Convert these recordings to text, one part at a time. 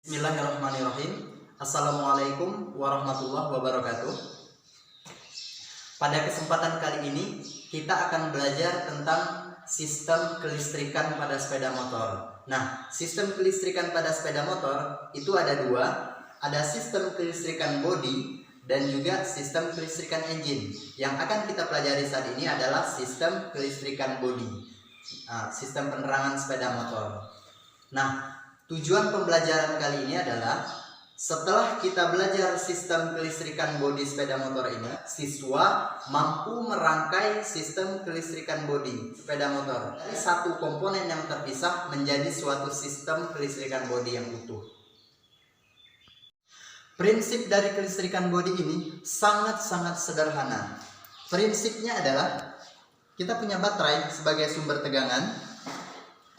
Bismillahirrahmanirrahim. Assalamualaikum warahmatullahi wabarakatuh. Pada kesempatan kali ini kita akan belajar tentang sistem kelistrikan pada sepeda motor. Nah, sistem kelistrikan pada sepeda motor itu ada dua. Ada sistem kelistrikan bodi dan juga sistem kelistrikan engine. Yang akan kita pelajari saat ini adalah sistem kelistrikan bodi, sistem penerangan sepeda motor. Nah, tujuan pembelajaran kali ini adalah setelah kita belajar sistem kelistrikan bodi sepeda motor ini, siswa mampu merangkai sistem kelistrikan bodi sepeda motor dari satu komponen yang terpisah menjadi suatu sistem kelistrikan bodi yang utuh. Prinsip dari kelistrikan bodi ini sangat-sangat sederhana. Prinsipnya adalah kita punya baterai sebagai sumber tegangan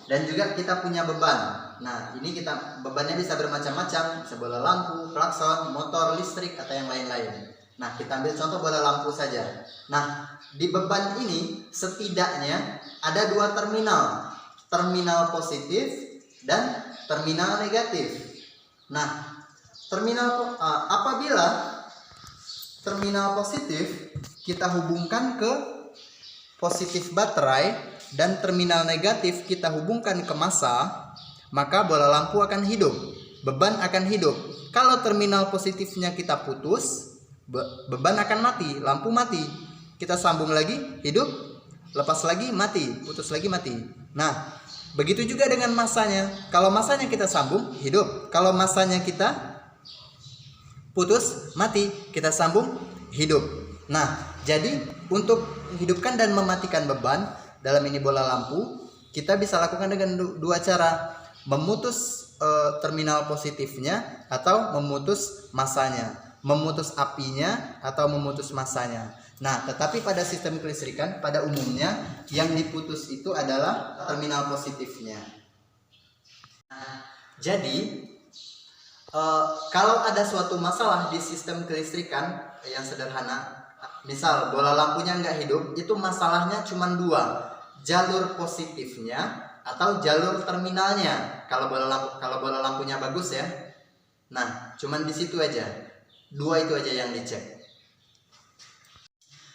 dan juga kita punya beban. Nah, ini bebannya bisa bermacam-macam, bisa bola lampu, klakson, motor listrik, atau yang lain-lain. Nah, kita ambil contoh bola lampu saja. Nah, di beban ini setidaknya ada dua terminal, terminal positif dan terminal negatif. Nah, apabila terminal positif kita hubungkan ke positif baterai dan terminal negatif kita hubungkan ke massa, maka bola lampu akan hidup, beban akan hidup. Kalau terminal positifnya kita putus, beban akan mati, lampu mati. Kita sambung lagi, hidup, lepas lagi, mati, putus lagi, mati. Nah, begitu juga dengan massanya. Kalau massanya kita sambung, hidup. Kalau massanya kita putus, mati, kita sambung, hidup. Nah, jadi untuk menghidupkan dan mematikan beban, dalam ini bola lampu, kita bisa lakukan dengan dua cara. Memutus terminal positifnya atau memutus massanya, memutus apinya atau memutus massanya. Nah, tetapi pada sistem kelistrikan pada umumnya yang diputus itu adalah terminal positifnya. Nah, jadi kalau ada suatu masalah di sistem kelistrikan yang sederhana, misal bola lampunya nggak hidup, itu masalahnya cuma dua, jalur positifnya atau jalur terminalnya. Kalau bola lampunya bagus ya. Nah, cuman di situ aja. Dua itu aja yang dicek.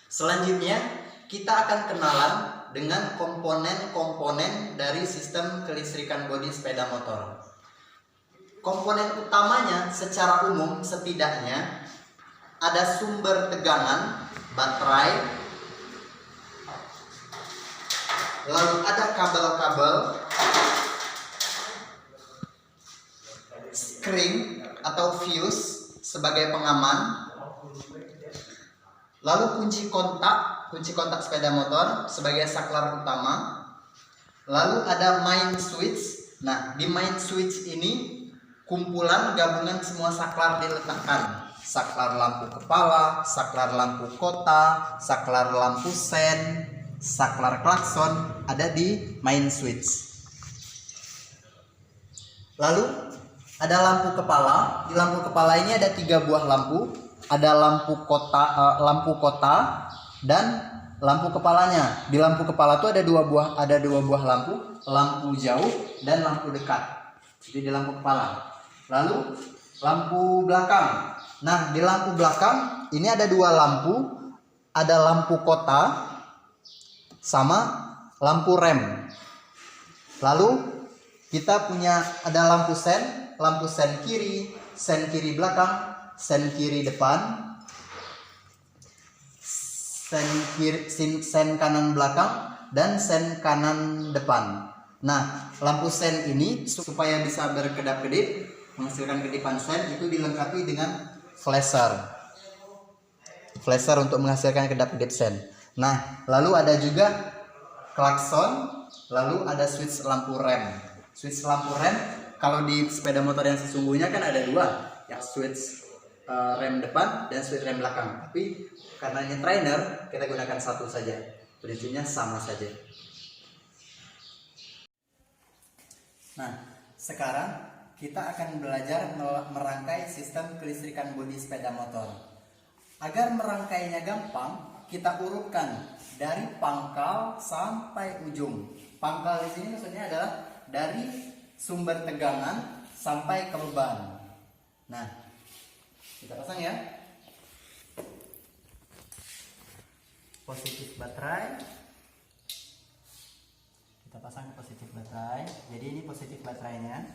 Selanjutnya, kita akan kenalan dengan komponen-komponen dari sistem kelistrikan bodi sepeda motor. Komponen utamanya secara umum setidaknya ada sumber tegangan, baterai, lalu ada kabel-kabel, spring atau fuse sebagai pengaman, lalu kunci kontak sepeda motor sebagai saklar utama, lalu ada main switch. Nah, di main switch ini kumpulan gabungan semua saklar diletakkan. Saklar lampu kepala, saklar lampu kota, saklar lampu sen, saklar klakson ada di main switch. Lalu ada lampu kepala. Di lampu kepala ini ada 3 buah lampu. Ada lampu kota dan lampu kepalanya. Di lampu kepala itu ada dua buah lampu, lampu jauh dan lampu dekat. Jadi di lampu kepala. Lalu lampu belakang. Nah, di lampu belakang ini ada 2 lampu. Ada lampu kota sama lampu rem. Lalu kita punya ada lampu sen kiri belakang, sen kiri depan, sen kanan belakang, dan sen kanan depan. Nah, lampu sen ini supaya bisa berkedap-kedip menghasilkan kedipan sen itu dilengkapi dengan flasher untuk menghasilkan kedap-kedip sen. Nah, lalu ada juga klakson, lalu ada switch lampu rem. Switch lampu rem kalau di sepeda motor yang sesungguhnya kan ada 2, yang switch rem depan dan switch rem belakang. Tapi karena ini trainer, kita gunakan satu saja. Prinsipnya sama saja. Nah, sekarang kita akan belajar merangkai sistem kelistrikan bodi sepeda motor. Agar merangkainya gampang, kita urutkan dari pangkal sampai ujung. Pangkal di sini maksudnya adalah dari sumber tegangan sampai ke beban. Nah, kita pasang ya. Positif baterai. Kita pasang positif baterai. Jadi ini positif baterainya.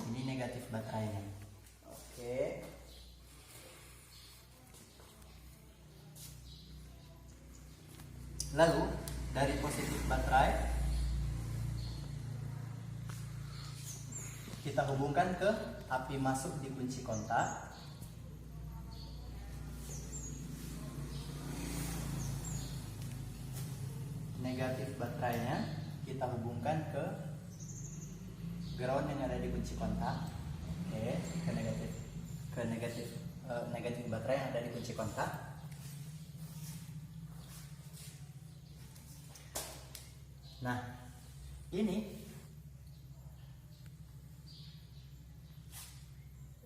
Ini negatif baterainya. Oke. Lalu dari positif baterai kita hubungkan ke api masuk di kunci kontak. Negatif baterainya kita hubungkan ke ground yang ada di kunci kontak. Oke, ke negatif baterai yang ada di kunci kontak. Nah, ini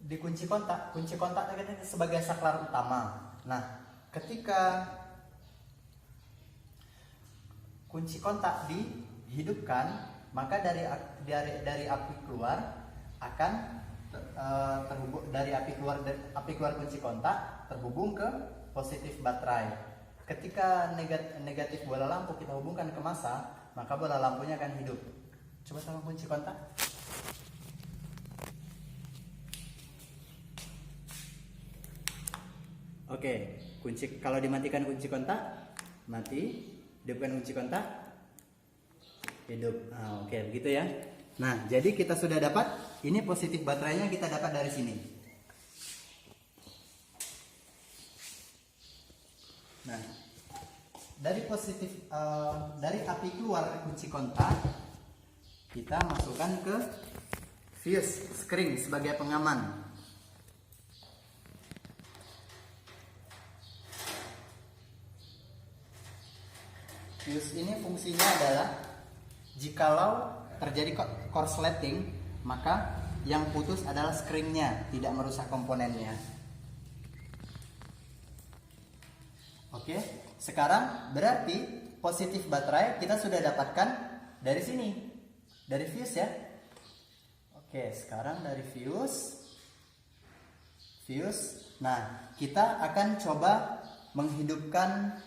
di kunci kontak sebagai saklar utama. Nah, ketika kunci kontak dihidupkan, maka dari api keluar akan terhubung dari api keluar kunci kontak terhubung ke positif baterai. Ketika negatif bola lampu kita hubungkan ke massa, maka bola lampunya akan hidup. Coba sama kunci kontak. Oke, kalau dimatikan kunci kontak, mati. Hidupkan kunci kontak, hidup. Oke, begitu ya. Nah, jadi kita sudah dapat, ini positif baterainya kita dapat dari sini. Nah, dari dari api keluar kunci kontak, kita masukkan ke fuse screen sebagai pengaman. Fuse ini fungsinya adalah jikalau terjadi korsleting, maka yang putus adalah screen-nya, tidak merusak komponennya. Oke, sekarang berarti positif baterai kita sudah dapatkan dari sini, dari fuse ya. Oke, sekarang dari fuse. Nah, kita akan coba menghidupkan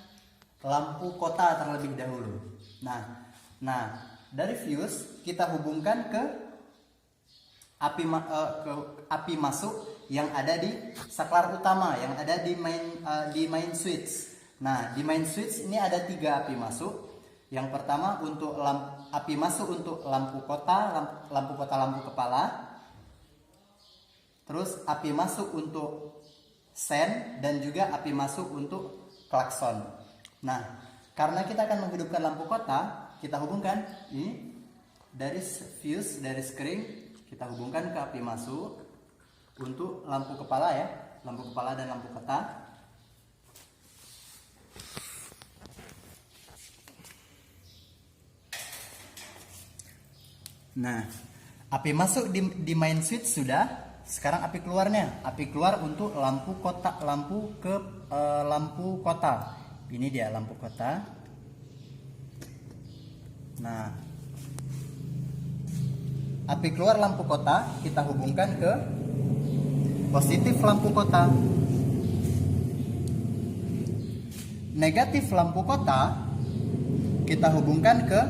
lampu kota terlebih dahulu. Nah, dari fuse kita hubungkan ke api masuk yang ada di saklar utama, yang ada di main switch. Nah, di main switch ini ada 3 api masuk. Yang pertama untuk api masuk untuk lampu kota, lampu kepala. Terus api masuk untuk sen dan juga api masuk untuk klakson. Nah, karena kita akan menghidupkan lampu kota, kita hubungkan ini dari fuse, dari screen, kita hubungkan ke api masuk untuk lampu kepala ya, lampu kepala dan lampu kota. Nah, api masuk di main switch sudah. Sekarang api keluarnya, api keluar untuk lampu kota. Ini dia lampu kota. Nah, api keluar lampu kota kita hubungkan ke positif lampu kota. Negatif lampu kota kita hubungkan ke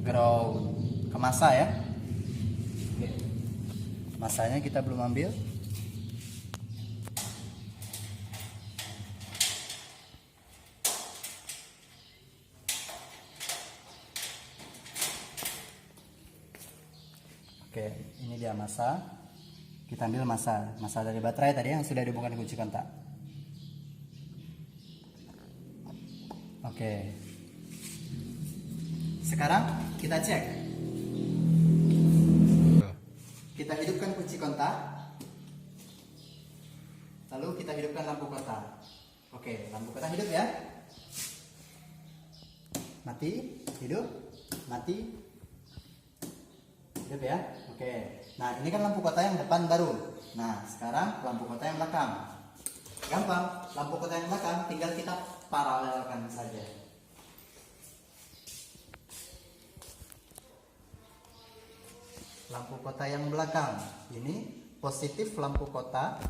ground, ke massa ya. Massanya kita belum ambil. Oke, ini dia massa. Kita ambil massa dari baterai tadi yang sudah dihubungkan kunci kontak. Oke. Sekarang kita cek. Kita hidupkan kunci kontak. Lalu kita hidupkan lampu kota. Oke, lampu kota hidup ya. Mati, hidup, mati, hidup ya. Oke. Nah, ini kan lampu kota yang depan baru. Nah, sekarang lampu kota yang belakang. Gampang, lampu kota yang belakang tinggal kita paralelkan saja. lampu kota yang belakang. Ini positif lampu kota.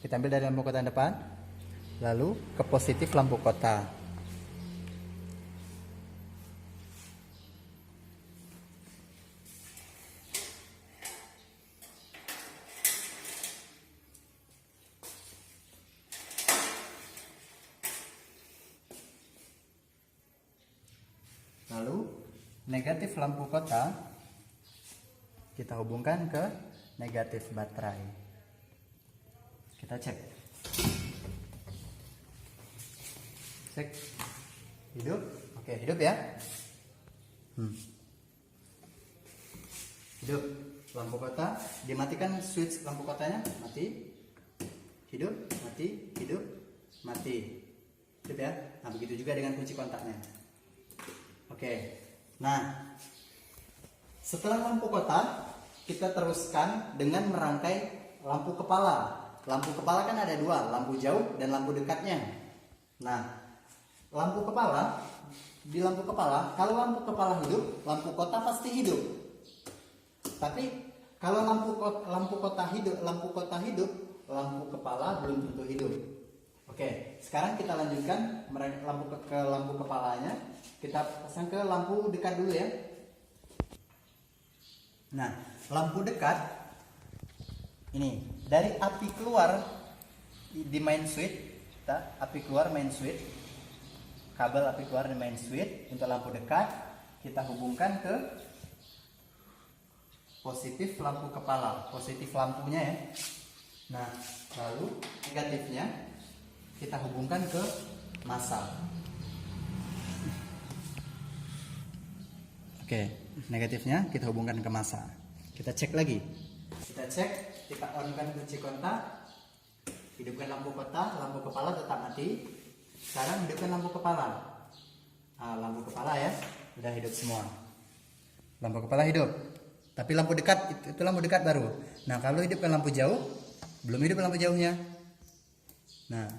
Kita ambil dari lampu kota yang depan, lalu ke positif lampu kota. Lalu negatif lampu kota kita hubungkan ke negatif baterai. Kita cek. Cek. Hidup. Oke, hidup ya. Hidup. Lampu kota dimatikan, switch lampu kotanya mati. Hidup, mati, hidup, mati. Hidup ya. Nah, begitu juga dengan kunci kontaknya. Oke. Nah, setelah lampu kota, kita teruskan dengan merangkai lampu kepala. Lampu kepala kan ada dua, lampu jauh dan lampu dekatnya. Nah, lampu kepala, di lampu kepala, kalau lampu kepala hidup, lampu kota pasti hidup. Tapi kalau lampu kota hidup, lampu kepala belum tentu hidup. Oke, sekarang kita lanjutkan ke lampu kepalanya. Kita pasang ke lampu dekat dulu ya. Nah, lampu dekat ini dari api keluar di main switch, api keluar main switch, kabel api keluar di main switch untuk lampu dekat kita hubungkan ke positif lampu kepala, positif lampunya ya. Nah, lalu negatifnya kita hubungkan ke massa. Oke, negatifnya kita hubungkan ke massa. Kita cek lagi. Kita cek, kita on-kan kunci kontak. Hidupkan lampu kota, lampu kepala tetap mati. Sekarang hidupkan lampu kepala. Nah, lampu kepala ya, udah hidup semua. Lampu kepala hidup. Tapi lampu dekat itu lampu dekat baru. Nah, kalau hidupkan lampu jauh, belum hidup lampu jauhnya. Nah,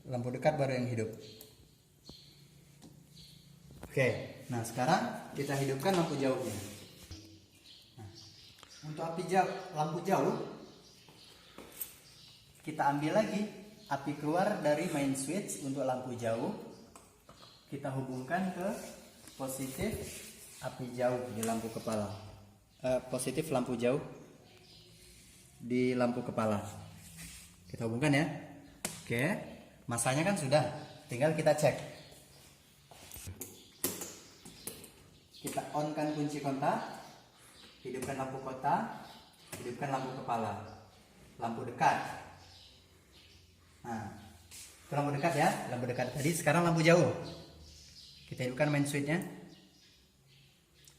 lampu dekat baru yang hidup. Oke, nah sekarang kita hidupkan lampu jauhnya. Nah, untuk lampu jauh, kita ambil lagi api keluar dari main switch untuk lampu jauh. Kita hubungkan ke positif api jauh di lampu kepala. Positif lampu jauh di lampu kepala. Kita hubungkan ya. Oke, masanya kan sudah, tinggal kita cek. Kita on-kan kunci kontak, hidupkan lampu kota, hidupkan lampu kepala, lampu dekat. Nah, itu lampu dekat ya, lampu dekat tadi. Sekarang lampu jauh, kita hidupkan main switchnya.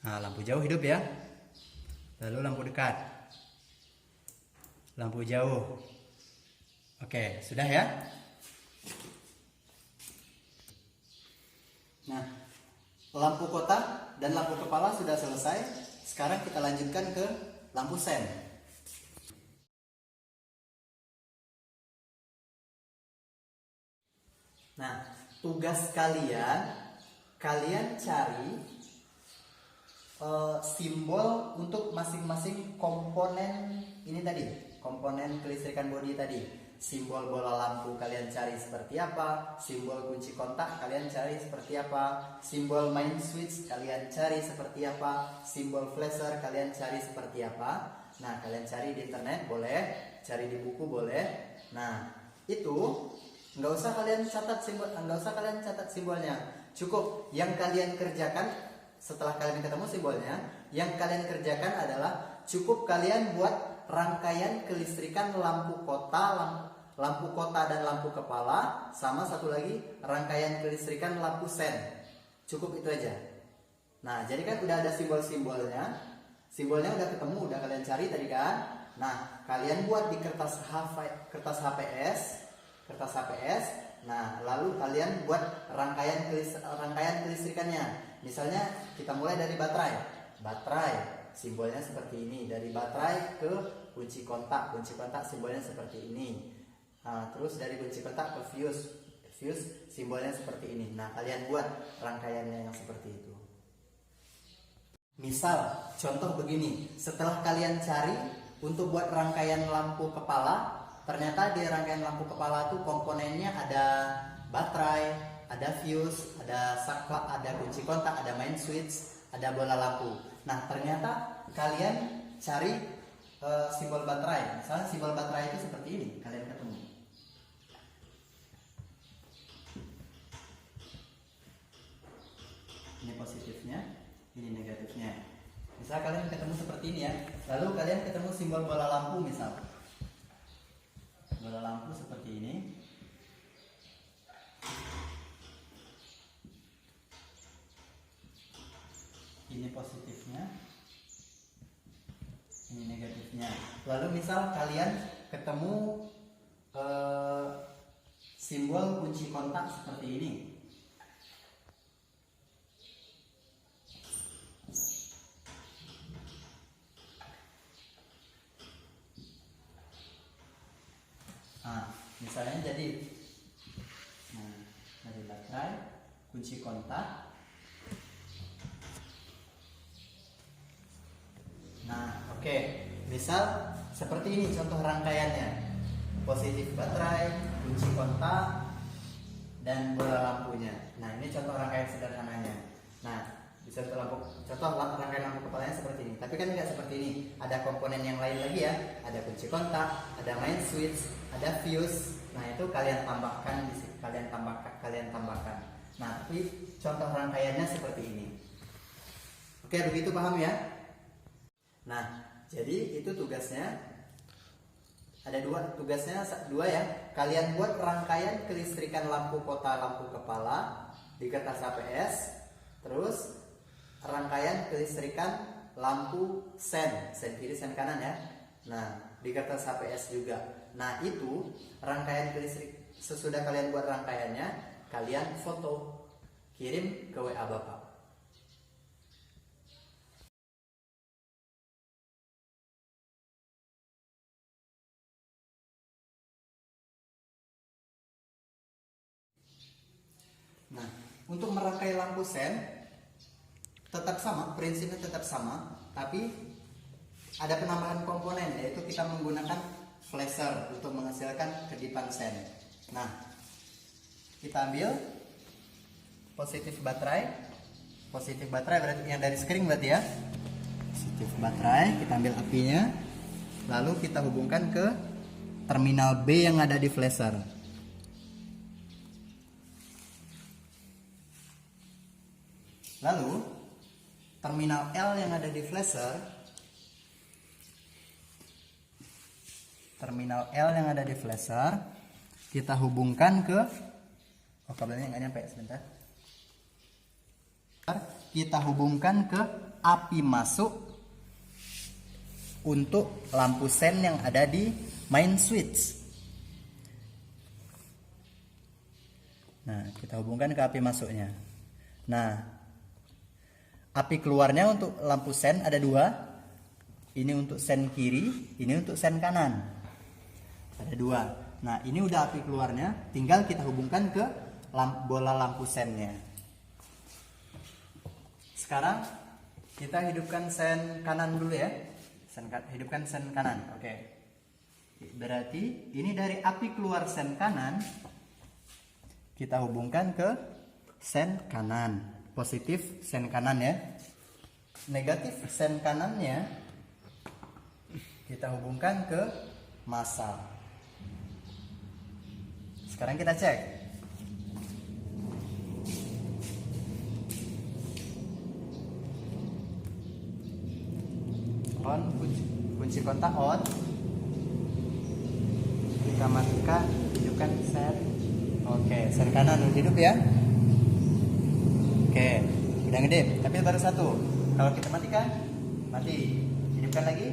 Nah, lampu jauh hidup ya. Lalu lampu dekat, lampu jauh. Oke, sudah ya. Nah, lampu kota dan lampu kepala sudah selesai. Sekarang kita lanjutkan ke lampu sen. Nah, tugas kalian cari simbol untuk masing-masing komponen ini tadi, komponen kelistrikan bodi tadi. Simbol bola lampu kalian cari seperti apa, simbol kunci kontak kalian cari seperti apa, simbol main switch kalian cari seperti apa, simbol flasher kalian cari seperti apa. Nah, kalian cari di internet boleh, cari di buku boleh. Nah, itu nggak usah kalian catat simbolnya. Cukup yang kalian kerjakan setelah kalian ketemu simbolnya, yang kalian kerjakan adalah cukup kalian buat rangkaian kelistrikan lampu kota dan lampu kepala, sama satu lagi rangkaian kelistrikan lampu sen. Cukup itu aja. Nah, jadi kan udah ada simbol-simbolnya. Simbolnya udah ketemu, udah kalian cari tadi kan. Nah, kalian buat di kertas HPS. Nah, lalu kalian buat rangkaian kelistrikannya. Misalnya kita mulai dari baterai, simbolnya seperti ini. Dari baterai ke kunci kontak simbolnya seperti ini. Nah, terus dari kunci kontak ke fuse simbolnya seperti ini. Nah, kalian buat rangkaiannya yang seperti itu. Misal, contoh begini, setelah kalian cari untuk buat rangkaian lampu kepala, ternyata di rangkaian lampu kepala itu komponennya ada baterai, ada fuse, ada saklar, ada kunci kontak, ada main switch, ada bola lampu. Nah, ternyata kalian cari simbol baterai. Misalnya simbol baterai itu seperti ini, kalian ketemu. Ini positifnya, ini negatifnya. Misal kalian ketemu seperti ini ya. Lalu kalian ketemu simbol bola lampu misal. Bola lampu seperti ini. Ini positifnya, ini negatifnya. Lalu misal kalian ketemu simbol kunci kontak seperti ini. Nah, misalnya jadi, dari baterai, kunci kontak. Nah, oke. Misal seperti ini contoh rangkaiannya. Positif baterai, kunci kontak, dan bola lampunya. Nah, ini contoh rangkaian sederhananya. Nah, bisa contoh rangkaian lampu kepalanya seperti ini. Tapi kan nggak seperti ini. Ada komponen yang lain lagi ya. Ada kunci kontak, ada main switch, ada fuse. Nah, itu kalian tambahkan di sini. Kalian tambahkan. Nah, tapi contoh rangkaiannya seperti ini. Oke, begitu paham ya? Nah, jadi itu tugasnya. Ada tugasnya dua ya. Kalian buat rangkaian kelistrikan lampu kota lampu kepala di kertas HPS. Terus rangkaian kelistrikan lampu sen kiri sen kanan ya. Nah, di kertas HPS juga. Nah, itu rangkaian kelistrik. Sesudah kalian buat rangkaiannya, kalian foto, kirim ke WA Bapak. Nah, untuk merangkai lampu sen tetap sama, prinsipnya tetap sama, tapi ada penambahan komponen, yaitu kita menggunakan flasher untuk menghasilkan kedipan sen. Nah, kita ambil positif baterai berarti yang dari screen berarti ya. Positif baterai, kita ambil apinya, lalu kita hubungkan ke terminal B yang ada di flasher. Lalu terminal L yang ada di flasher, kita hubungkan ke kabelnya nggak nyampe sebentar. Kita hubungkan ke api masuk untuk lampu sen yang ada di main switch. Nah, kita hubungkan ke api masuknya. Nah, api keluarnya untuk lampu sen ada dua. Ini untuk sen kiri, ini untuk sen kanan. Ada dua. Nah, ini udah api keluarnya, tinggal kita hubungkan ke bola lampu sennya. Sekarang kita hidupkan sen kanan dulu ya. Hidupkan sen kanan. Oke. Berarti ini dari api keluar sen kanan kita hubungkan ke sen kanan. Positif sen kanan ya. Negatif sen kanannya kita hubungkan ke massa. Sekarang kita cek. On, kunci kontak on. Kita matikan, hidupkan sen. Oke, sen kanan hidup ya. Oke, udah ngedip, tapi baru satu. Kalau kita matikan, mati. Hidupkan lagi,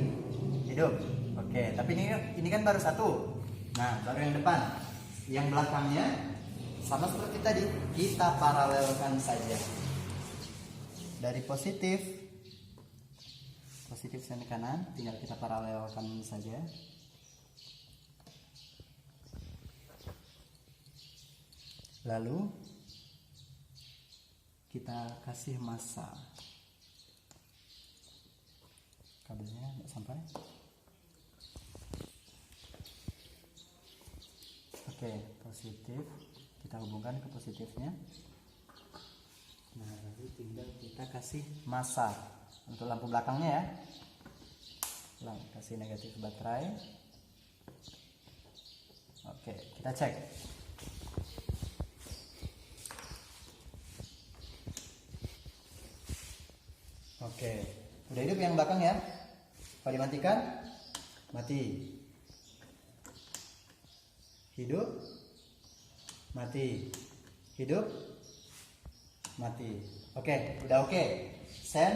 hidup. Oke, tapi ini kan baru satu. Nah, baru yang depan. Yang belakangnya sama seperti tadi, kita paralelkan saja. Dari positif sen kanan, tinggal kita paralelkan saja. Lalu kita kasih massa. kabelnya nggak sampai. Oke, positif kita hubungkan ke positifnya. Nah, lalu tinggal kita kasih massa untuk lampu belakangnya ya. Kasih negatif baterai. Oke, kita cek. Oke, udah hidup yang belakang ya. Kalau dimatikan, mati. Hidup, mati. Hidup, mati. Oke, udah oke. Sen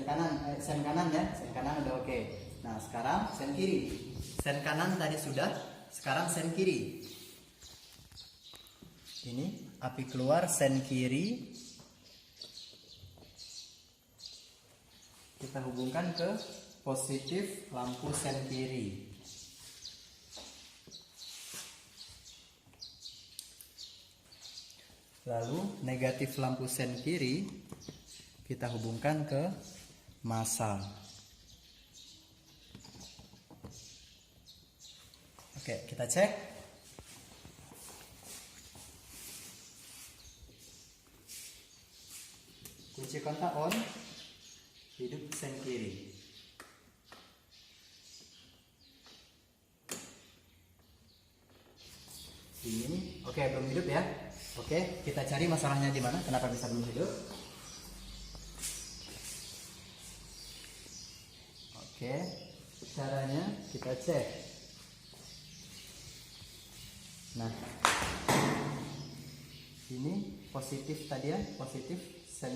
kanan ya, sen kanan udah oke. Nah, sekarang sen kiri. Sen kanan tadi sudah, sekarang sen kiri. Ini api keluar sen kiri. Kita hubungkan ke positif lampu sen kiri. Lalu negatif lampu sen kiri kita hubungkan ke massa. Oke, kita cek. Kunci kontak on. Hidup sen kiri. Ini oke, belum hidup ya. Oke, kita cari masalahnya di mana, kenapa bisa belum hidup. Oke, caranya kita cek. Nah, ini positif tadi ya, positif sen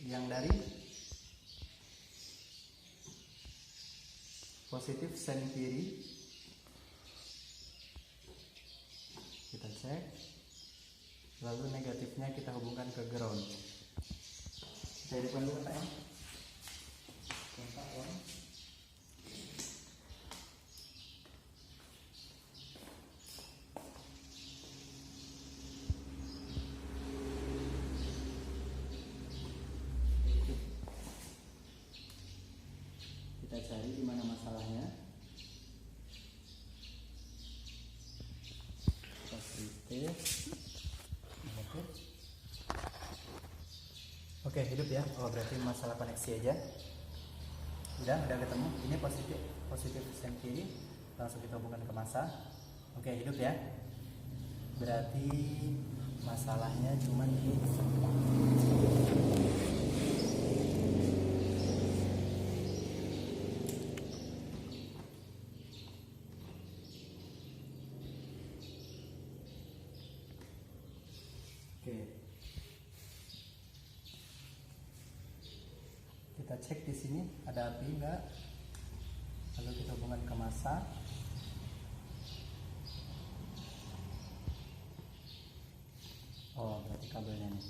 yang dari positif sen kiri. Kita cek. Lalu negatifnya kita hubungkan ke ground. Kita hidupkan dulu ya. Kontak on. Kita cari di mana masalahnya. Positif. Oke, hidup ya. Oh, berarti masalah koneksi aja. Udah ketemu. Ini positif sen kiri. Langsung kita hubungkan ke massa. Oke, hidup ya. Berarti masalahnya cuma di kita cek di sini ada api enggak, lalu kita hubungkan ke massa. Oh, berarti kabelnya nih.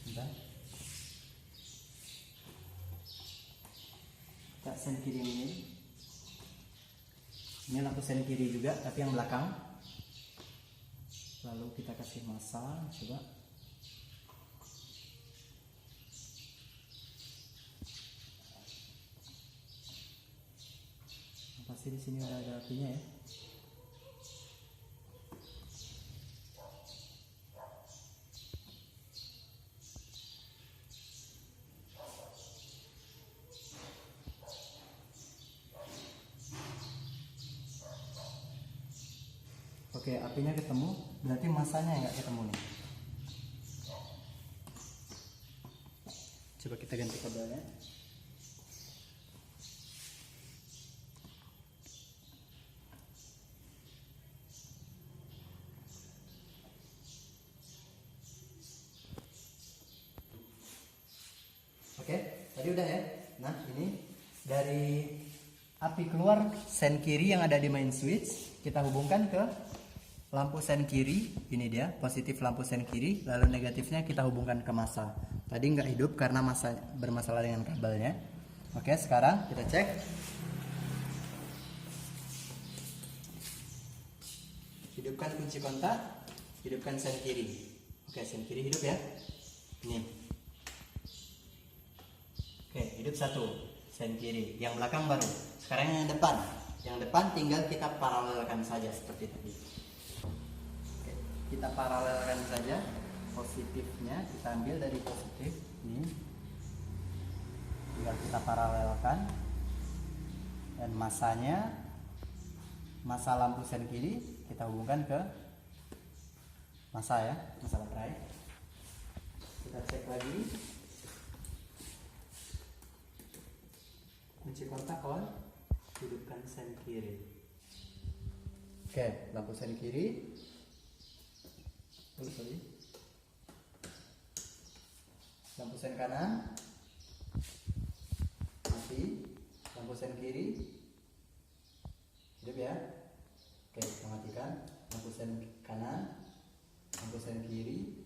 Sudah. Kita sen kiri ini. Ini lampu sen kiri juga, tapi yang belakang. Lalu kita kasih massa, coba. Pasti di sini ada apinya ya. Oke, apinya ketemu, berarti massanya nggak ketemu nih. Coba kita ganti kabelnya. Oke, tadi udah ya. Nah, ini dari api keluar sen kiri yang ada di main switch, kita hubungkan ke lampu sen kiri. Ini dia, positif lampu sen kiri. Lalu negatifnya kita hubungkan ke massa. Tadi nggak hidup karena bermasalah dengan kabelnya. Oke, sekarang kita cek. Hidupkan kunci kontak, hidupkan sen kiri. Oke, sen kiri hidup ya. Nih. Oke, hidup satu sen kiri, yang belakang baru. Sekarang yang depan. Yang depan tinggal kita paralelkan saja seperti tadi. Oke, kita paralelkan saja. Positifnya kita ambil dari positif ini, tinggal kita paralelkan, dan massa lampu sen kiri kita hubungkan ke massa ya, massa baterai. Kita cek lagi, kunci kontak on, hidupkan sen kiri. Oke, lampu sen kiri. Lampu sen kanan mati, lampu sen kiri hidup ya. Oke, kita matikan lampu sen kanan, lampu sen kiri